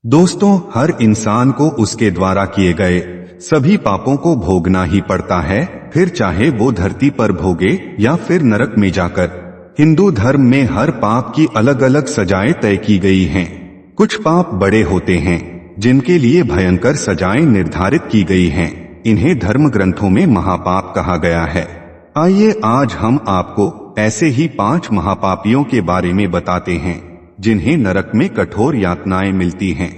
दोस्तों, हर इंसान को उसके द्वारा किए गए सभी पापों को भोगना ही पड़ता है, फिर चाहे वो धरती पर भोगे या फिर नरक में जाकर। हिंदू धर्म में हर पाप की अलग अलग सजाएं तय की गई हैं। कुछ पाप बड़े होते हैं जिनके लिए भयंकर सजाएं निर्धारित की गई हैं। इन्हें धर्म ग्रंथों में महापाप कहा गया है। आइए आज हम आपको ऐसे ही 5 महापापियों के बारे में बताते हैं जिन्हें नरक में कठोर यातनाएं मिलती हैं।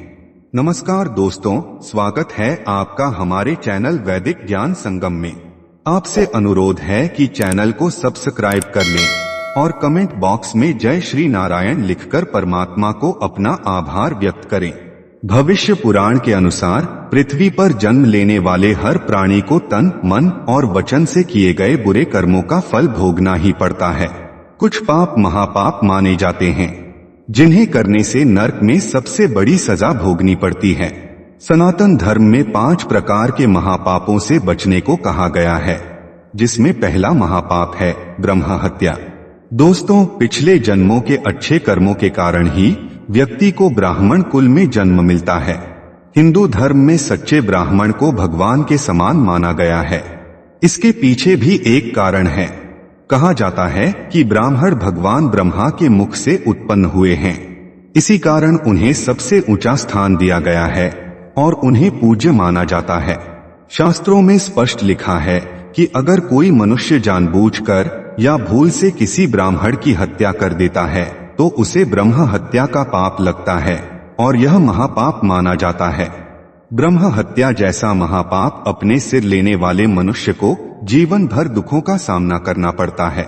नमस्कार दोस्तों, स्वागत है आपका हमारे चैनल वैदिक ज्ञान संगम में। आपसे अनुरोध है कि चैनल को सब्सक्राइब कर लें और कमेंट बॉक्स में जय श्री नारायण लिखकर परमात्मा को अपना आभार व्यक्त करें। भविष्य पुराण के अनुसार पृथ्वी पर जन्म लेने वाले हर प्राणी को तन, मन और वचन से किए गए बुरे कर्मों का फल भोगना ही पड़ता है। कुछ पाप महापाप माने जाते हैं जिन्हें करने से नरक में सबसे बड़ी सजा भोगनी पड़ती है। सनातन धर्म में 5 प्रकार के महापापों से बचने को कहा गया है, जिसमें पहला महापाप है ब्रह्म हत्या। दोस्तों, पिछले जन्मों के अच्छे कर्मों के कारण ही व्यक्ति को ब्राह्मण कुल में जन्म मिलता है। हिंदू धर्म में सच्चे ब्राह्मण को भगवान के समान माना गया है। इसके पीछे भी एक कारण है। कहा जाता है कि ब्राह्मण भगवान ब्रह्मा के मुख से उत्पन्न हुए हैं। इसी कारण उन्हें सबसे ऊंचा स्थान दिया गया है और उन्हें पूज्य माना जाता है। शास्त्रों में स्पष्ट लिखा है कि अगर कोई मनुष्य जानबूझकर या भूल से किसी ब्राह्मण की हत्या कर देता है तो उसे ब्रह्म हत्या का पाप लगता है और यह महापाप माना जाता है। ब्रह्म हत्या जैसा महापाप अपने सिर लेने वाले मनुष्य को जीवन भर दुखों का सामना करना पड़ता है।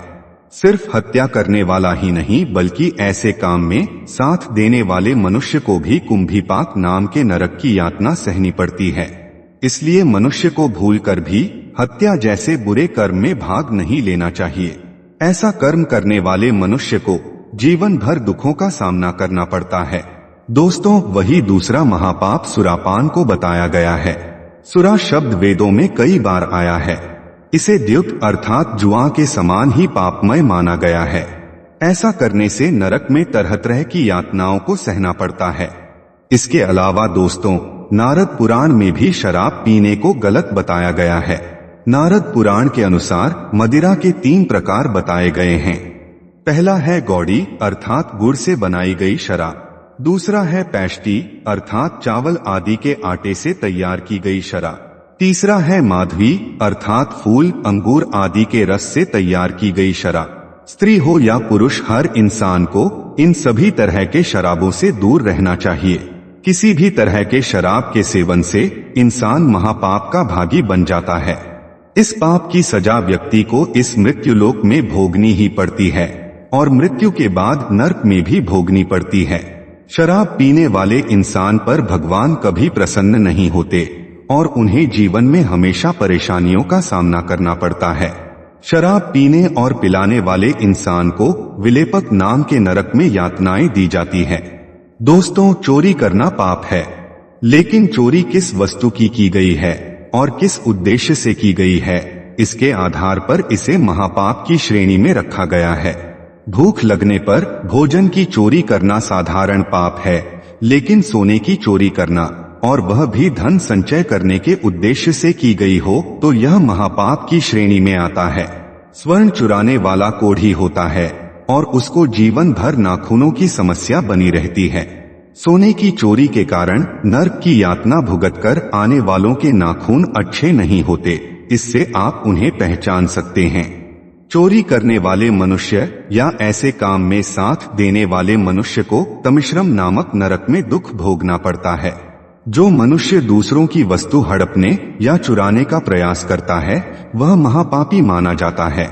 सिर्फ हत्या करने वाला ही नहीं, बल्कि ऐसे काम में साथ देने वाले मनुष्य को भी कुंभीपाक नाम के नरक की यातना सहनी पड़ती है। इसलिए मनुष्य को भूलकर भी हत्या जैसे बुरे कर्म में भाग नहीं लेना चाहिए। ऐसा कर्म करने वाले मनुष्य को जीवन भर दुखों का सामना करना पड़ता है। दोस्तों, वही दूसरा महापाप सुरापान को बताया गया है। सुरा शब्द वेदों में कई बार आया है। इसे द्युत अर्थात जुआ के समान ही पापमय माना गया है। ऐसा करने से नरक में तरह तरह की यातनाओं को सहना पड़ता है। इसके अलावा दोस्तों, नारद पुराण में भी शराब पीने को गलत बताया गया है। नारद पुराण के अनुसार मदिरा के 3 प्रकार बताए गए हैं। पहला है गौड़ी अर्थात गुड़ से बनाई गई शराब। दूसरा है पैष्टी अर्थात चावल आदि के आटे से तैयार की गई शराब। तीसरा है माधवी अर्थात फूल, अंगूर आदि के रस से तैयार की गई शराब। स्त्री हो या पुरुष, हर इंसान को इन सभी तरह के शराबों से दूर रहना चाहिए। किसी भी तरह के शराब के सेवन से इंसान महापाप का भागी बन जाता है। इस पाप की सजा व्यक्ति को इस मृत्युलोक में भोगनी ही पड़ती है और मृत्यु के बाद नरक में भी भोगनी पड़ती है। शराब पीने वाले इंसान पर भगवान कभी प्रसन्न नहीं होते और उन्हें जीवन में हमेशा परेशानियों का सामना करना पड़ता है। शराब पीने और पिलाने वाले इंसान को विलेपक नाम के नरक में यातनाएं दी जाती है। दोस्तों, चोरी करना पाप है, लेकिन चोरी किस वस्तु की गई है और किस उद्देश्य से की गई है, इसके आधार पर इसे महापाप की श्रेणी में रखा गया है। भूख लगने पर भोजन की चोरी करना साधारण पाप है, लेकिन सोने की चोरी करना, और वह भी धन संचय करने के उद्देश्य से की गई हो, तो यह महापाप की श्रेणी में आता है। स्वर्ण चुराने वाला कोढ़ी होता है और उसको जीवन भर नाखूनों की समस्या बनी रहती है। सोने की चोरी के कारण नरक की यातना भुगतकर आने वालों के नाखून अच्छे नहीं होते। इससे आप उन्हें पहचान सकते हैं। चोरी करने वाले मनुष्य या ऐसे काम में साथ देने वाले मनुष्य को तमिश्रम नामक नरक में दुख भोगना पड़ता है। जो मनुष्य दूसरों की वस्तु हड़पने या चुराने का प्रयास करता है, वह महापापी माना जाता है।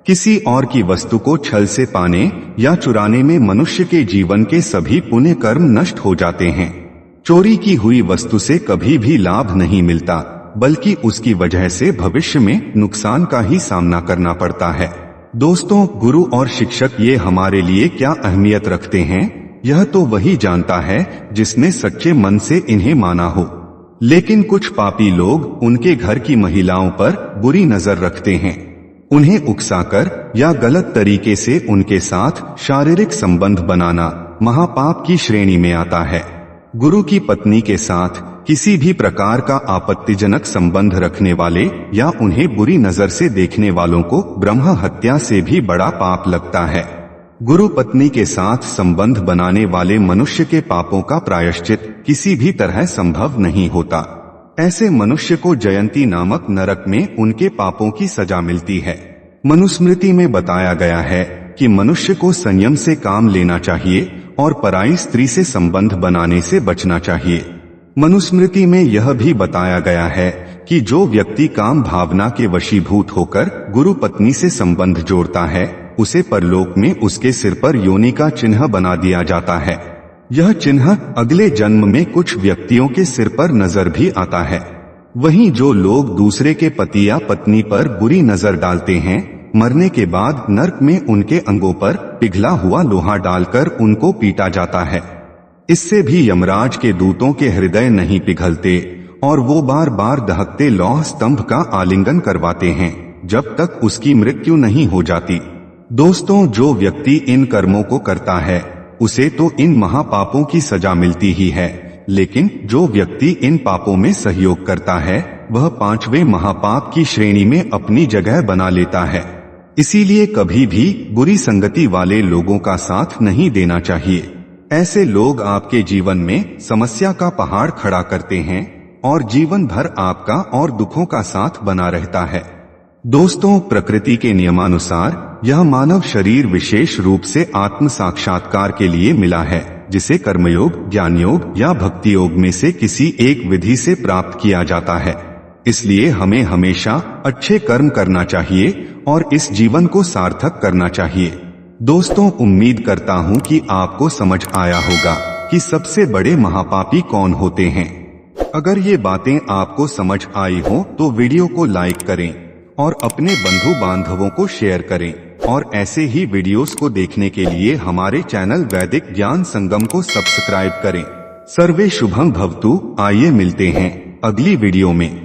किसी और की वस्तु को छल से पाने या चुराने में मनुष्य के जीवन के सभी पुण्य कर्म नष्ट हो जाते हैं। चोरी की हुई वस्तु से कभी भी लाभ नहीं मिलता, बल्कि उसकी वजह से भविष्य में नुकसान का ही सामना करना पड़ता है। दोस्तों, गुरु और शिक्षक ये हमारे लिए क्या अहमियत रखते हैं, यह तो वही जानता है जिसने सच्चे मन से इन्हें माना हो। लेकिन कुछ पापी लोग उनके घर की महिलाओं पर बुरी नजर रखते हैं। उन्हें उकसाकर या गलत तरीके से उनके साथ शारीरिक संबंध बनाना महापाप की श्रेणी में आता है। गुरु की पत्नी के साथ किसी भी प्रकार का आपत्तिजनक संबंध रखने वाले या उन्हें बुरी नजर से देखने वालों को ब्रह्म हत्या से भी बड़ा पाप लगता है। गुरु पत्नी के साथ संबंध बनाने वाले मनुष्य के पापों का प्रायश्चित किसी भी तरह संभव नहीं होता। ऐसे मनुष्य को जयंती नामक नरक में उनके पापों की सजा मिलती है। मनुस्मृति में बताया गया है कि मनुष्य को संयम से काम लेना चाहिए और पराई स्त्री से संबंध बनाने से बचना चाहिए। मनुस्मृति में यह भी बताया गया है कि जो व्यक्ति काम भावना के वशीभूत होकर गुरु पत्नी से संबंध जोड़ता है, उसे परलोक में उसके सिर पर योनि का चिन्ह बना दिया जाता है। यह चिन्ह अगले जन्म में कुछ व्यक्तियों के सिर पर नजर भी आता है। वहीं जो लोग दूसरे के पति या पत्नी पर बुरी नजर डालते हैं, मरने के बाद नरक में उनके अंगों पर पिघला हुआ लोहा डालकर उनको पीटा जाता है। इससे भी यमराज के दूतों के हृदय नहीं पिघलते और वो बार बार दहकते लौह स्तंभ का आलिंगन करवाते हैं जब तक उसकी मृत्यु नहीं हो जाती। दोस्तों, जो व्यक्ति इन कर्मों को करता है उसे तो इन महापापों की सजा मिलती ही है, लेकिन जो व्यक्ति इन पापों में सहयोग करता है वह 5वें महापाप की श्रेणी में अपनी जगह बना लेता है। इसीलिए कभी भी बुरी संगति वाले लोगों का साथ नहीं देना चाहिए। ऐसे लोग आपके जीवन में समस्या का पहाड़ खड़ा करते हैं और जीवन भर आपका और दुखों का साथ बना रहता है। दोस्तों, प्रकृति के नियमानुसार यह मानव शरीर विशेष रूप से आत्म साक्षात्कार के लिए मिला है, जिसे कर्मयोग, ज्ञान योग या भक्ति योग में से किसी एक विधि से प्राप्त किया जाता है। इसलिए हमें हमेशा अच्छे कर्म करना चाहिए और इस जीवन को सार्थक करना चाहिए। दोस्तों, उम्मीद करता हूँ कि आपको समझ आया होगा कि सबसे बड़े महापापी कौन होते हैं। अगर ये बातें आपको समझ आई हो तो वीडियो को लाइक करें और अपने बंधु बांधवों को शेयर करें और ऐसे ही वीडियोस को देखने के लिए हमारे चैनल वैदिक ज्ञान संगम को सब्सक्राइब करें। सर्वे शुभम भवतु। आइए मिलते हैं अगली वीडियो में।